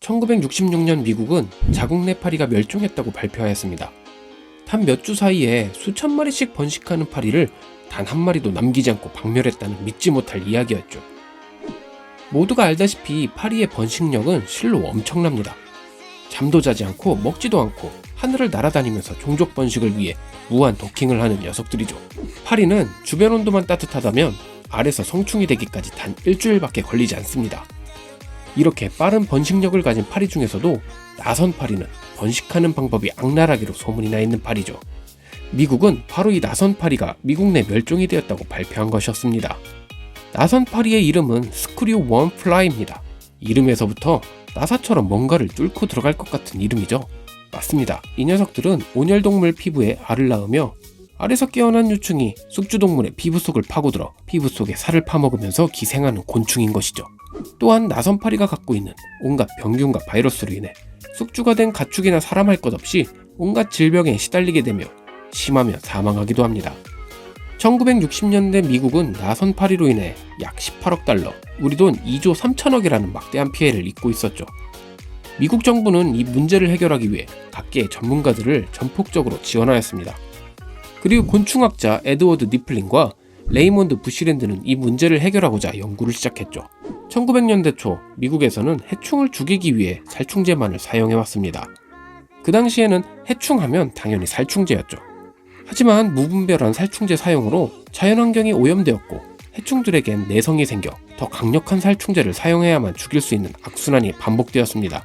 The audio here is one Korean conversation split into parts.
1966년 미국은 자국 내 파리가 멸종했다고 발표하였습니다. 단 몇 주 사이에 수천 마리씩 번식하는 파리를 단 한 마리도 남기지 않고 박멸했다는 믿지 못할 이야기였죠. 모두가 알다시피 파리의 번식력은 실로 엄청납니다. 잠도 자지 않고 먹지도 않고 하늘을 날아다니면서 종족 번식을 위해 무한 도킹을 하는 녀석들이죠. 파리는 주변 온도만 따뜻하다면 알에서 성충이 되기까지 단 일주일밖에 걸리지 않습니다. 이렇게 빠른 번식력을 가진 파리 중에서도 나선파리는 번식하는 방법이 악랄하기로 소문이 나 있는 파리죠. 미국은 바로 이 나선파리가 미국 내 멸종이 되었다고 발표한 것이었습니다. 나선파리의 이름은 스크류 원플라이입니다. 이름에서부터 나사처럼 뭔가를 뚫고 들어갈 것 같은 이름이죠. 맞습니다. 이 녀석들은 온열동물 피부에 알을 낳으며 알에서 깨어난 유충이 숙주동물의 피부 속을 파고들어 피부 속에 살을 파먹으면서 기생하는 곤충인 것이죠. 또한 나선파리가 갖고 있는 온갖 병균과 바이러스로 인해 숙주가 된 가축이나 사람 할 것 없이 온갖 질병에 시달리게 되며 심하면 사망하기도 합니다. 1960년대 미국은 나선파리로 인해 약 18억 달러, 우리 돈 2조 3천억이라는 막대한 피해를 입고 있었죠. 미국 정부는 이 문제를 해결하기 위해 각계의 전문가들을 전폭적으로 지원하였습니다. 그리고 곤충학자 에드워드 니플린과 레이몬드 부시랜드는 이 문제를 해결하고자 연구를 시작했죠. 1900년대 초 미국에서는 해충을 죽이기 위해 살충제만을 사용해왔습니다. 그 당시에는 해충하면 당연히 살충제였죠. 하지만 무분별한 살충제 사용으로 자연환경이 오염되었고 해충들에겐 내성이 생겨 더 강력한 살충제를 사용해야만 죽일 수 있는 악순환이 반복되었습니다.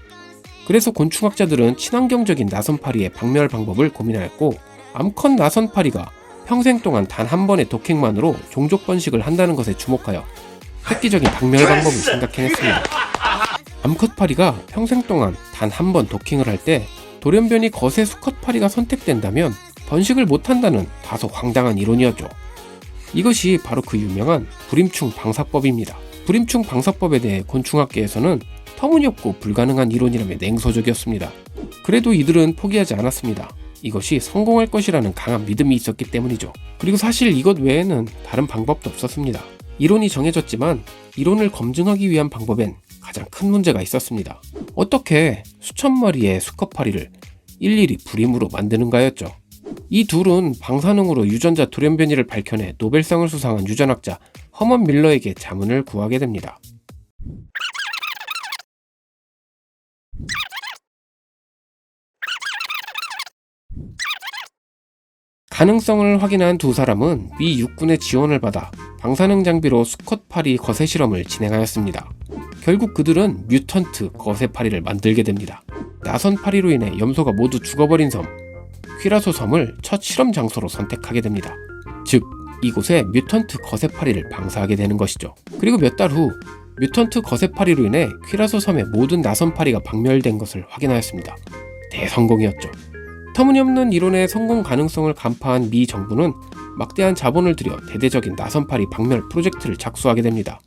그래서 곤충학자들은 친환경적인 나선파리의 박멸 방법을 고민하였고 암컷 나선파리가 평생 동안 단 한 번의 도킹만으로 종족 번식을 한다는 것에 주목하여 획기적인 박멸 방법을 생각해냈습니다. 암컷 파리가 평생 동안 단 한 번 도킹을 할 때 돌연변이 거세 수컷 파리가 선택된다면 번식을 못한다는 다소 황당한 이론이었죠. 이것이 바로 그 유명한 불임충 방사법입니다. 불임충 방사법에 대해 곤충학계에서는 터무니없고 불가능한 이론이라며 냉소적이었습니다. 그래도 이들은 포기하지 않았습니다. 이것이 성공할 것이라는 강한 믿음이 있었기 때문이죠. 그리고 사실 이것 외에는 다른 방법도 없었습니다. 이론이 정해졌지만 이론을 검증하기 위한 방법엔 가장 큰 문제가 있었습니다. 어떻게 수천 마리의 수컷파리를 일일이 불임으로 만드는가였죠. 이 둘은 방사능으로 유전자 돌연변이를 밝혀내 노벨상을 수상한 유전학자 허먼 밀러에게 자문을 구하게 됩니다. 가능성을 확인한 두 사람은 미 육군의 지원을 받아 방사능 장비로 수컷 파리 거세 실험을 진행하였습니다. 결국 그들은 뮤턴트 거세 파리를 만들게 됩니다. 나선 파리로 인해 염소가 모두 죽어버린 섬, 퀴라소 섬을 첫 실험 장소로 선택하게 됩니다. 즉, 이곳에 뮤턴트 거세 파리를 방사하게 되는 것이죠. 그리고 몇 달 후 뮤턴트 거세 파리로 인해 퀴라소 섬의 모든 나선 파리가 박멸된 것을 확인하였습니다. 대성공이었죠. 터무니없는 이론의 성공 가능성을 간파한 미 정부는 막대한 자본을 들여 대대적인 나선파리 박멸 프로젝트를 착수하게 됩니다.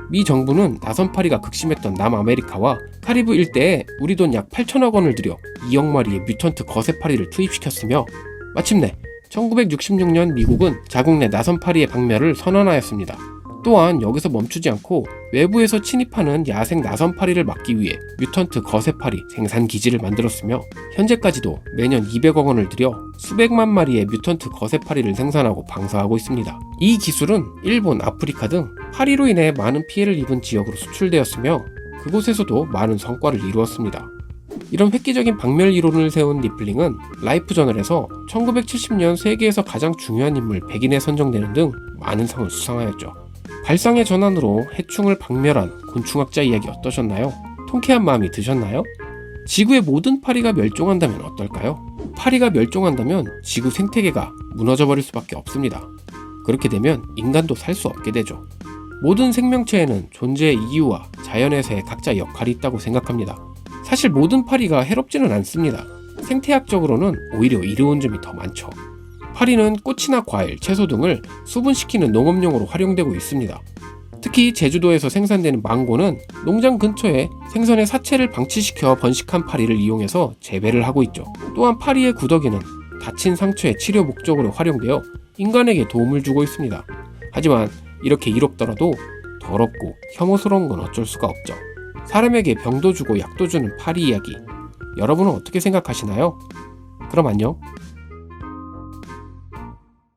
미 정부는 나선파리가 극심했던 남아메리카와 카리브 일대에 우리 돈 약 8천억 원을 들여 2억 마리의 뮤턴트 거세파리를 투입시켰으며 마침내 1966년 미국은 자국 내 나선파리의 박멸을 선언하였습니다. 또한 여기서 멈추지 않고 외부에서 침입하는 야생 나선파리를 막기 위해 뮤턴트 거세파리 생산 기지를 만들었으며 현재까지도 매년 200억 원을 들여 수백만 마리의 뮤턴트 거세파리를 생산하고 방사하고 있습니다. 이 기술은 일본, 아프리카 등 파리로 인해 많은 피해를 입은 지역으로 수출되었으며 그곳에서도 많은 성과를 이루었습니다. 이런 획기적인 박멸 이론을 세운 니플링은 라이프 저널에서 1970년 세계에서 가장 중요한 인물 100인에 선정되는 등 많은 상을 수상하였죠. 발상의 전환으로 해충을 박멸한 곤충학자 이야기 어떠셨나요? 통쾌한 마음이 드셨나요? 지구의 모든 파리가 멸종한다면 어떨까요? 파리가 멸종한다면 지구 생태계가 무너져버릴 수밖에 없습니다. 그렇게 되면 인간도 살 수 없게 되죠. 모든 생명체에는 존재의 이유와 자연에서의 각자 역할이 있다고 생각합니다. 사실 모든 파리가 해롭지는 않습니다. 생태학적으로는 오히려 이로운 점이 더 많죠. 파리는 꽃이나 과일, 채소 등을 수분시키는 농업용으로 활용되고 있습니다. 특히 제주도에서 생산되는 망고는 농장 근처에 생선의 사체를 방치시켜 번식한 파리를 이용해서 재배를 하고 있죠. 또한 파리의 구더기는 다친 상처의 치료 목적으로 활용되어 인간에게 도움을 주고 있습니다. 하지만 이렇게 이롭더라도 더럽고 혐오스러운 건 어쩔 수가 없죠. 사람에게 병도 주고 약도 주는 파리 이야기. 여러분은 어떻게 생각하시나요? 그럼 안녕.